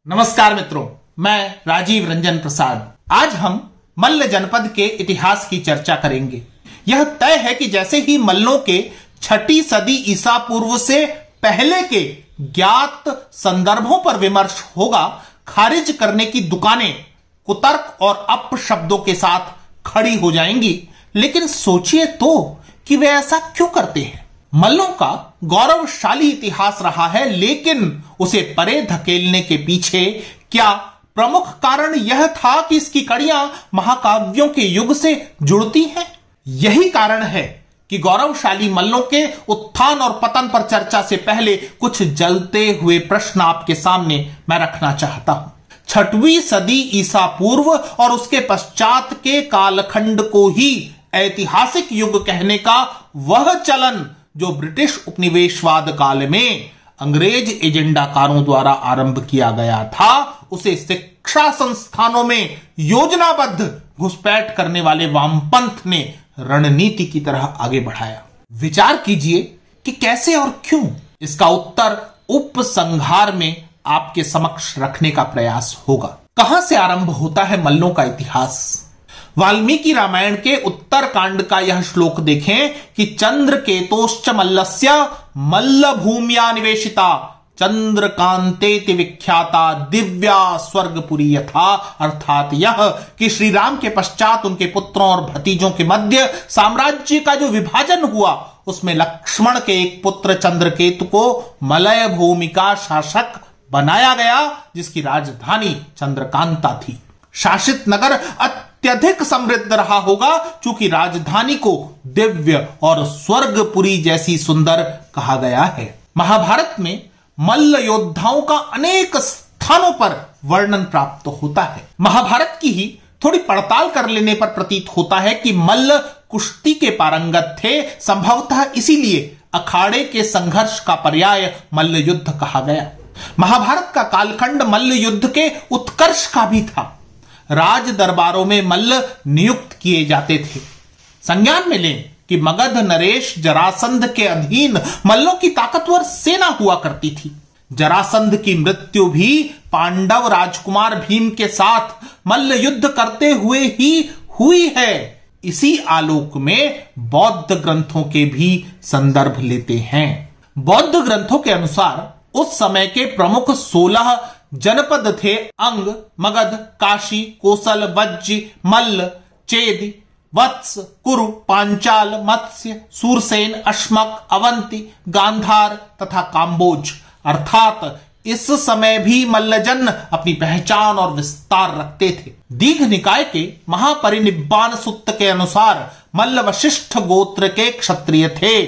नमस्कार मित्रों, मैं राजीव रंजन प्रसाद। आज हम मल्ल जनपद के इतिहास की चर्चा करेंगे। यह तय है कि जैसे ही मल्लों के 6ठी सदी ईसा पूर्व से पहले के ज्ञात संदर्भों पर विमर्श होगा, खारिज करने की दुकानें कुतर्क और अपशब्दों के साथ खड़ी हो जाएंगी। लेकिन सोचिए तो कि वे ऐसा क्यों करते हैं। मल्लों का गौरवशाली इतिहास रहा है, लेकिन उसे परे धकेलने के पीछे क्या प्रमुख कारण यह था कि इसकी कड़ियां महाकाव्यों के युग से जुड़ती हैं? यही कारण है कि गौरवशाली मल्लों के उत्थान और पतन पर चर्चा से पहले कुछ जलते हुए प्रश्न आपके सामने मैं रखना चाहता हूं। 6वीं सदी ईसा पूर्व और उसके पश्चात के कालखंड को ही ऐतिहासिक युग कहने का वह चलन जो ब्रिटिश उपनिवेशवाद काल में अंग्रेज एजेंडाकारों द्वारा आरंभ किया गया था, उसे शिक्षा संस्थानों में योजनाबद्ध घुसपैठ करने वाले वामपंथ ने रणनीति की तरह आगे बढ़ाया। विचार कीजिए कि कैसे और क्यों। इसका उत्तर उपसंहार में आपके समक्ष रखने का प्रयास होगा। कहां से आरंभ होता है मल्लों का इतिहास? वाल्मीकि रामायण के उत्तर कांड का यह श्लोक देखें कि चंद्र केतोश्च मल्लस्य मल्ल भूम्या निवेशिता चंद्रकांतेति विख्याता दिव्या स्वर्गपुरी यथा। अर्थात यह कि श्री राम के पश्चात उनके पुत्रों और भतीजों के मध्य साम्राज्य का जो विभाजन हुआ, उसमें लक्ष्मण के एक पुत्र चंद्रकेतु को मलय भूमि का शासक बनाया गया, जिसकी राजधानी चंद्रकांता थी। शासित नगर अत्यधिक समृद्ध रहा होगा, चूंकि राजधानी को दिव्य और स्वर्गपुरी जैसी सुंदर कहा गया है। महाभारत में मल्ल योद्धाओं का अनेक स्थानों पर वर्णन प्राप्त होता है। महाभारत की ही थोड़ी पड़ताल कर लेने पर प्रतीत होता है कि मल्ल कुश्ती के पारंगत थे। संभवतः इसीलिए अखाड़े के संघर्ष का पर्याय मल्ल युद्ध कहा गया। महाभारत का कालखंड मल्ल युद्ध के उत्कर्ष का भी था। राज दरबारों में मल्ल नियुक्त किए जाते थे। संज्ञान में लें कि मगध नरेश जरासंध के अधीन मल्लों की ताकतवर सेना हुआ करती थी। जरासंध की मृत्यु भी पांडव राजकुमार भीम के साथ मल्ल युद्ध करते हुए ही हुई है। इसी आलोक में बौद्ध ग्रंथों के भी संदर्भ लेते हैं। बौद्ध ग्रंथों के अनुसार उस समय के प्रमुख 16 जनपद थे: अंग, मगध, काशी, कोसल, वज्ज, मल्ल, चेदि, वत्स, कुरु, पांचाल, मत्स्य, सूरसेन, अश्मक, अवंती, गांधार तथा काम्बोज। अर्थात इस समय भी मल्लजन अपनी पहचान और विस्तार रखते थे। दीघ निकाय के महापरिनिब्बान सूक्त के अनुसार मल्ल वशिष्ठ गोत्र के क्षत्रिय थे।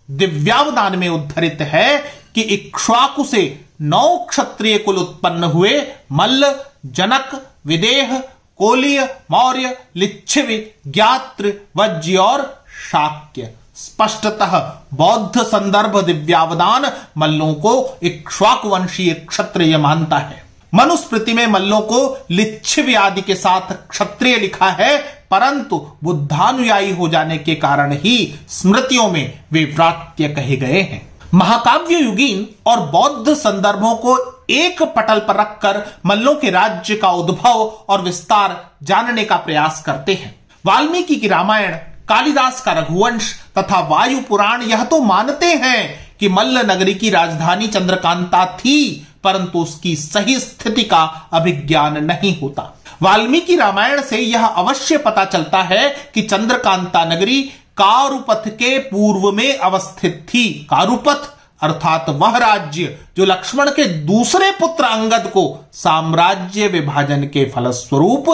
दिव्यावदान में उद्धृत है कि इक्ष्वाकु से 9 क्षत्रिय कुल उत्पन्न हुए: मल्ल, जनक, विदेह, कोलिय, मौर्य, लिच्छवि, ज्ञात्र, वज्य और शाक्य। स्पष्टतः बौद्ध संदर्भ दिव्यावदान मल्लों को इक्ष्वाकु वंशीय क्षत्रिय मानता है। मनुस्मृति में मल्लों को लिच्छवि आदि के साथ क्षत्रिय लिखा है, परंतु बुद्धानुयायी हो जाने के कारण ही स्मृतियों में वे व्रात्य कहे गए हैं। महाकाव्य युगीन और बौद्ध संदर्भों को एक पटल पर रखकर मल्लों के राज्य का उद्भव और विस्तार जानने का प्रयास करते हैं। वाल्मीकि की रामायण, कालिदास का रघुवंश तथा वायु पुराण यह तो मानते हैं कि मल्ल नगरी की राजधानी चंद्रकांता थी, परंतु उसकी सही स्थिति का अभिज्ञान नहीं होता। वाल्मीकि रामायण से यह अवश्य पता चलता है कि चंद्रकांता नगरी कारुपथ के पूर्व में अवस्थित थी। कारुपथ अर्थात वह राज्य जो लक्ष्मण के दूसरे पुत्र अंगद को साम्राज्य विभाजन के फलस्वरूप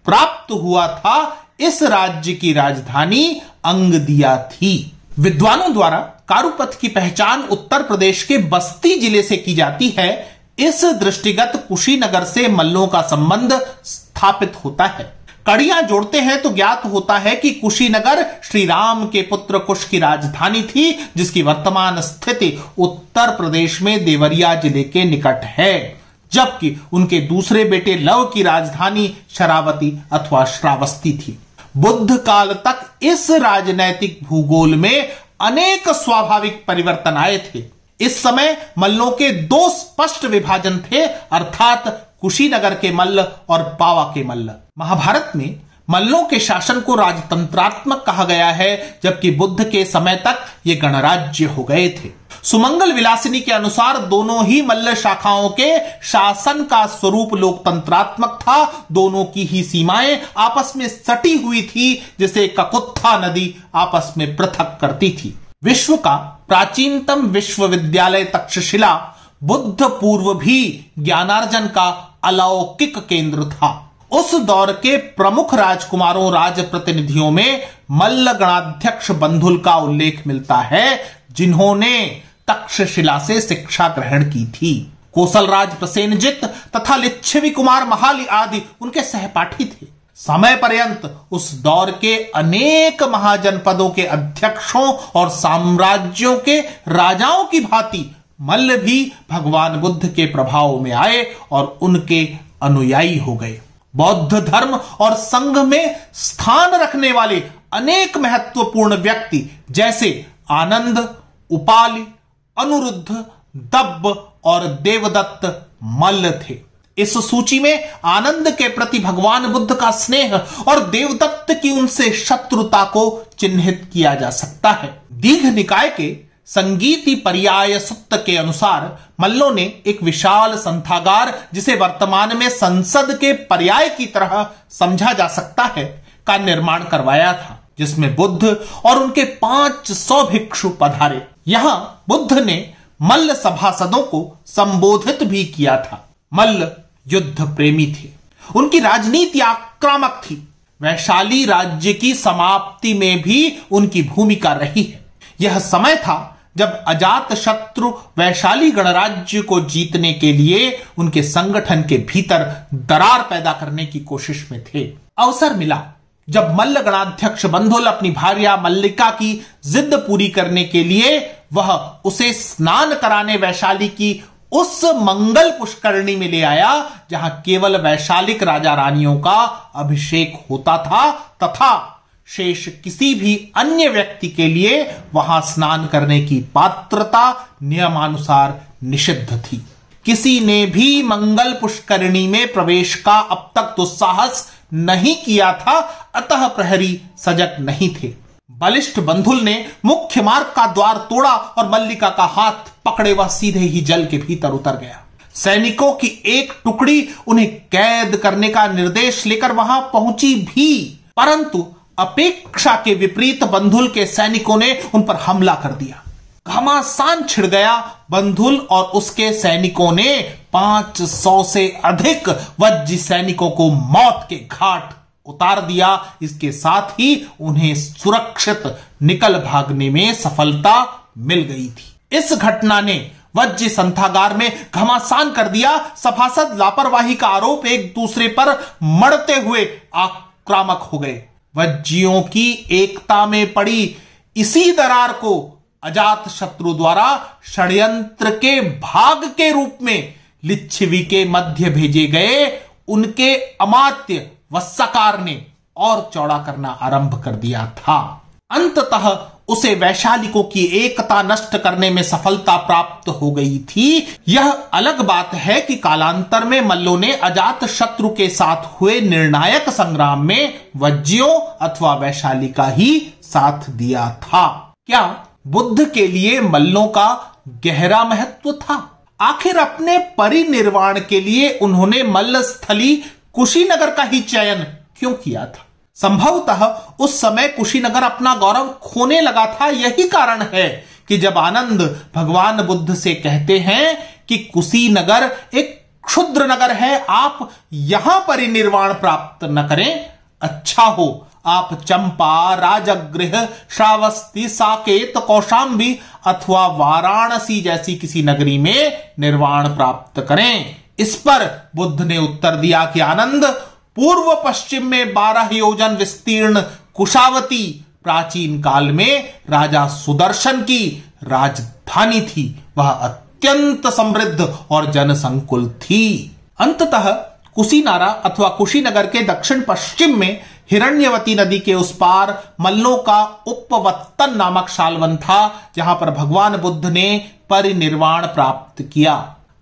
प्राप्त हुआ था। इस राज्य की राजधानी अंगदिया थी। विद्वानों द्वारा कारुपथ की पहचान उत्तर प्रदेश के बस्ती जिले से की जाती है। इस दृष्टिगत कुशीनगर से मल्लों का संबंध स्थापित होता है। कड़ियां जोड़ते हैं तो ज्ञात होता है कि कुशीनगर श्री राम के पुत्र कुश की राजधानी थी, जिसकी वर्तमान स्थिति उत्तर प्रदेश में देवरिया जिले के निकट है, जबकि उनके दूसरे बेटे लव की राजधानी शरावती अथवा श्रावस्ती थी। बुद्ध काल तक इस राजनैतिक भूगोल में अनेक स्वाभाविक परिवर्तन आए थे। इस समय मल्लों के दो स्पष्ट विभाजन थे, अर्थात कुशीनगर के मल्ल और पावा के मल्ल। महाभारत में मल्लों के शासन को राजतंत्रात्मक कहा गया है, जबकि बुद्ध के समय तक ये गणराज्य हो गए थे। सुमंगल विलासिनी के अनुसार दोनों ही मल्ल शाखाओं के शासन का स्वरूप लोकतंत्रात्मक था। दोनों की ही सीमाएं आपस में सटी हुई थी, जिसे ककुत्था नदी आपस में पृथक करती थी। विश्व का प्राचीनतम विश्वविद्यालय तक्षशिला बुद्ध पूर्व भी ज्ञानार्जन का अलौकिक केंद्र था। उस दौर के प्रमुख राजकुमारों राजप्रतिनिधियों में मल्ल गणाध्यक्ष बंधुल का उल्लेख मिलता है, जिन्होंने तक्षशिला से शिक्षा ग्रहण की थी। कोसलराज प्रसेनजित तथा लिच्छवी कुमार महाली आदि उनके सहपाठी थे। समय पर्यंत उस दौर के अनेक महाजनपदों के अध्यक्षों और साम्राज्यों के राजाओं की भांति मल्ल भी भगवान बुद्ध के प्रभाव में आए और उनके अनुयायी हो गए। बौद्ध धर्म और संघ में स्थान रखने वाले अनेक महत्वपूर्ण व्यक्ति जैसे आनंद, उपालि, अनुरुद्ध, दब्ब और देवदत्त मल्ल थे। इस सूची में आनंद के प्रति भगवान बुद्ध का स्नेह और देवदत्त की उनसे शत्रुता को चिन्हित किया जा सकता है। दीघ निकाय के संगीति पर्याय सुत्त के अनुसार मल्लों ने एक विशाल संथागार, जिसे वर्तमान में संसद के पर्याय की तरह समझा जा सकता है, का निर्माण करवाया था, जिसमें बुद्ध और उनके 500 भिक्षु पधारे। यहां बुद्ध ने मल्ल सभासदों को संबोधित भी किया था। मल्ल युद्ध प्रेमी थे, उनकी राजनीति आक्रामक थी। वैशाली राज्य की समाप्ति में भी उनकी भूमिका रही है। यह समय था जब अजात शत्रु वैशाली गणराज्य को जीतने के लिए उनके संगठन के भीतर दरार पैदा करने की कोशिश में थे। अवसर मिला जब मल्ल गणाध्यक्ष बंधुल अपनी भार्या मल्लिका की जिद पूरी करने के लिए वह उसे स्नान कराने वैशाली की उस मंगल पुष्करणी में ले आया, जहां केवल वैशालिक राजा रानियों का अभिषेक होता था तथा शेष किसी भी अन्य व्यक्ति के लिए वहां स्नान करने की पात्रता नियमानुसार निषिद्ध थी। किसी ने भी मंगल पुष्करिणी में प्रवेश का अब तक दुस्साहस नहीं किया था, अतः प्रहरी सजग नहीं थे। बलिष्ठ बंधुल ने मुख्य मार्ग का द्वार तोड़ा और मल्लिका का हाथ पकड़े वह सीधे ही जल के भीतर उतर गया। सैनिकों की एक टुकड़ी उन्हें कैद करने का निर्देश लेकर वहां पहुंची भी, परंतु अपेक्षा के विपरीत बंधुल के सैनिकों ने उन पर हमला कर दिया। घमासान छिड़ गया। बंधुल और उसके सैनिकों ने 500 से अधिक वज्जी सैनिकों को मौत के घाट उतार दिया। इसके साथ ही उन्हें सुरक्षित निकल भागने में सफलता मिल गई थी। इस घटना ने वज्जी संथागार में घमासान कर दिया। सभासद लापरवाही का आरोप एक दूसरे पर मढ़ते हुए आक्रामक हो गए। वज्जियों की एकता में पड़ी इसी दरार को अजात शत्रु द्वारा षड्यंत्र के भाग के रूप में लिच्छवी के मध्य भेजे गए उनके अमात्य वस्साकार ने और चौड़ा करना आरंभ कर दिया था। अंततः उसे वैशालिकों की एकता नष्ट करने में सफलता प्राप्त हो गई थी। यह अलग बात है कि कालांतर में मल्लों ने अजात शत्रु के साथ हुए निर्णायक संग्राम में वज्जियों अथवा वैशाली का ही साथ दिया था। क्या बुद्ध के लिए मल्लों का गहरा महत्व था? आखिर अपने परिनिर्वाण के लिए उन्होंने मल्ल स्थली कुशीनगर का ही चयन क्यों किया था? संभवतः उस समय कुशीनगर अपना गौरव खोने लगा था। यही कारण है कि जब आनंद भगवान बुद्ध से कहते हैं कि कुशीनगर एक क्षुद्र नगर है, आप यहां परिनिर्वाण प्राप्त न करें, अच्छा हो आप चंपा, राजगृह, श्रावस्ती, साकेत, कौशांबी अथवा वाराणसी जैसी किसी नगरी में निर्वाण प्राप्त करें। इस पर बुद्ध ने उत्तर दिया कि आनंद, पूर्व पश्चिम में 12 योजन विस्तीर्ण कुशावती प्राचीन काल में राजा सुदर्शन की राजधानी थी। वह अत्यंत समृद्ध और जनसंकुल थी। अंततः कुशीनारा अथवा कुशीनगर के दक्षिण पश्चिम में हिरण्यवती नदी के उस पार मल्लों का उपवत्तन नामक शालवन था, जहां पर भगवान बुद्ध ने परिनिर्वाण प्राप्त किया।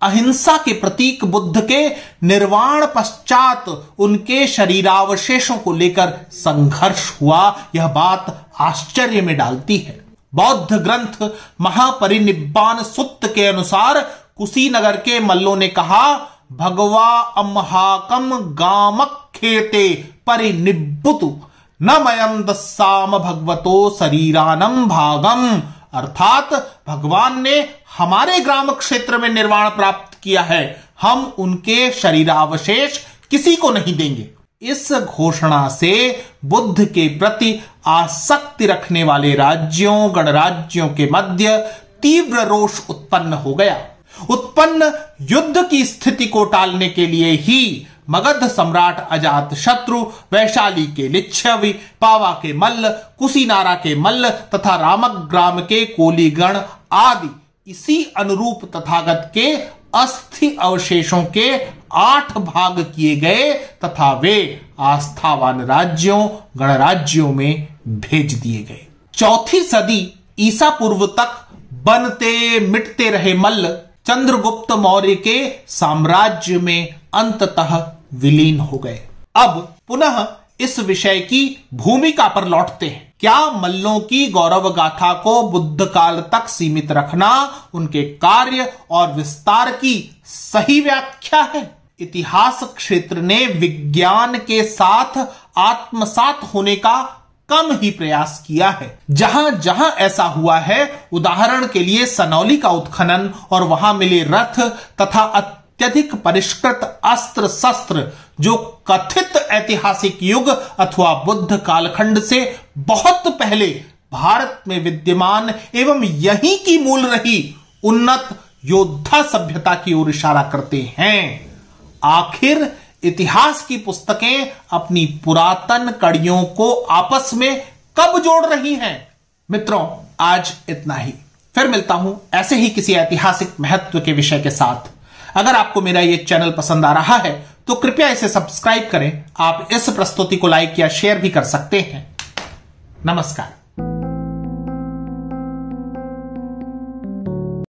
अहिंसा के प्रतीक बुद्ध के निर्वाण पश्चात उनके शरीरावशेषों को लेकर संघर्ष हुआ, यह बात आश्चर्य में डालती है। बौद्ध ग्रंथ महापरिनिब्बान सुत्त के अनुसार कुशीनगर के मल्लों ने कहा, भगवा अम्हाकम गामखेते परिनिब्बुतु न मयम दस्साम भगवतो शरीरानम भागम, अर्थात भगवान ने हमारे ग्राम क्षेत्र में निर्वाण प्राप्त किया है, हम उनके शरीरावशेष किसी को नहीं देंगे। इस घोषणा से बुद्ध के प्रति आसक्ति रखने वाले राज्यों गणराज्यों के मध्य तीव्र रोष उत्पन्न हो गया। उत्पन्न युद्ध की स्थिति को टालने के लिए ही मगध सम्राट अजात शत्रु, वैशाली के लिच्छवी, पावा के मल्ल, कुशीनारा के मल्ल तथा रामग्राम के कोलीगण आदि इसी अनुरूप तथागत के अस्थि अवशेषों के 8 भाग किए गए तथा वे आस्थावान राज्यों गणराज्यों में भेज दिए गए। 4वीं सदी ईसा पूर्व तक बनते मिटते रहे मल्ल चंद्रगुप्त मौर्य के साम्राज्य में अंततः विलीन हो गए। अब पुनः इस विषय की भूमिका पर लौटते हैं। क्या मल्लों की गौरव गाथा को बुद्ध काल तक सीमित रखना उनके कार्य और विस्तार की सही व्याख्या है? इतिहास क्षेत्र ने विज्ञान के साथ आत्मसात होने का कम ही प्रयास किया है। जहां जहां ऐसा हुआ है, उदाहरण के लिए सनौली का उत्खनन और वहां मिले रथ तथा अत्यधिक परिष्कृत अस्त्र शस्त्र जो कथित ऐतिहासिक युग अथवा बुद्ध कालखंड से बहुत पहले भारत में विद्यमान एवं यहीं की मूल रही उन्नत योद्धा सभ्यता की ओर इशारा करते हैं। आखिर इतिहास की पुस्तकें अपनी पुरातन कड़ियों को आपस में कब जोड़ रही हैं? मित्रों, आज इतना ही। फिर मिलता हूं ऐसे ही किसी ऐतिहासिक महत्व के विषय के साथ। अगर आपको मेरा यह चैनल पसंद आ रहा है तो कृपया इसे सब्सक्राइब करें। आप इस प्रस्तुति को लाइक या शेयर भी कर सकते हैं। नमस्कार।